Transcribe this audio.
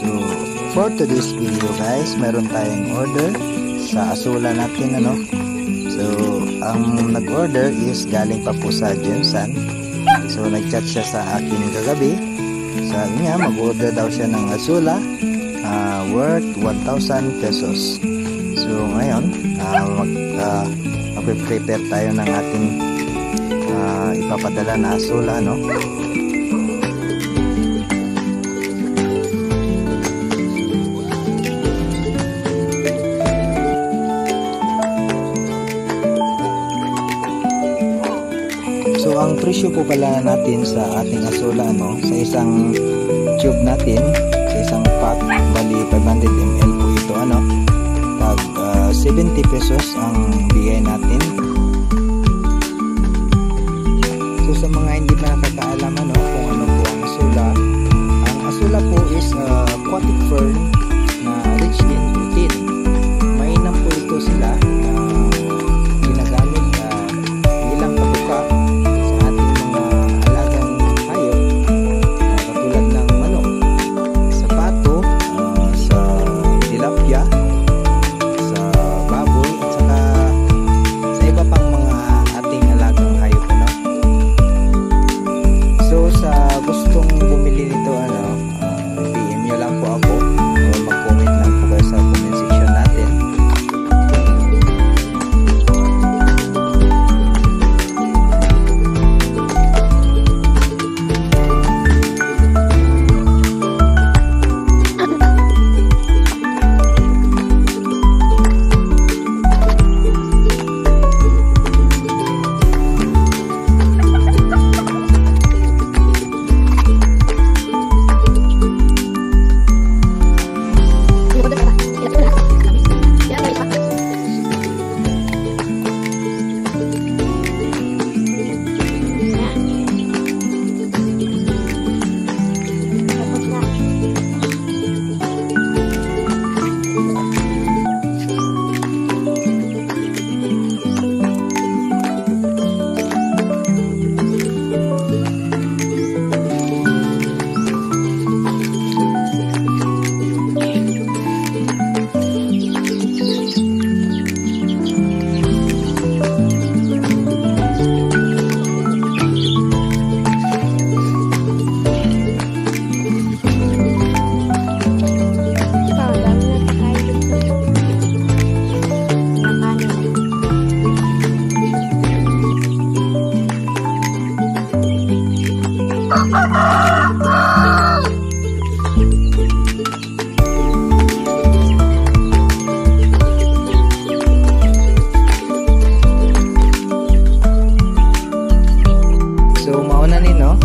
So, for today's video guys, meron tayong order sa asula natin, ano. So, ang nag-order is galing pa po sa Jensen. So, nag-chat siya sa akin kagabi. Sabi niya, mag-order daw siya ng asula worth 1,000 pesos. So, ngayon, mag-prepare tayo ng ating ipapadala na asula, no. So ang presyo po pala natin sa ating asula, no, sa isang tube natin, sa isang pack, bali 500 ml po ito, ano, tag 70 pesos ang bigay natin. So sa mga hindi pa nakakaalam, ano, kung ano po ang asula po is aquatic fern na rich in protein. Mainam po ito sila na ginagamit bilang pabuka So mauna ni, no,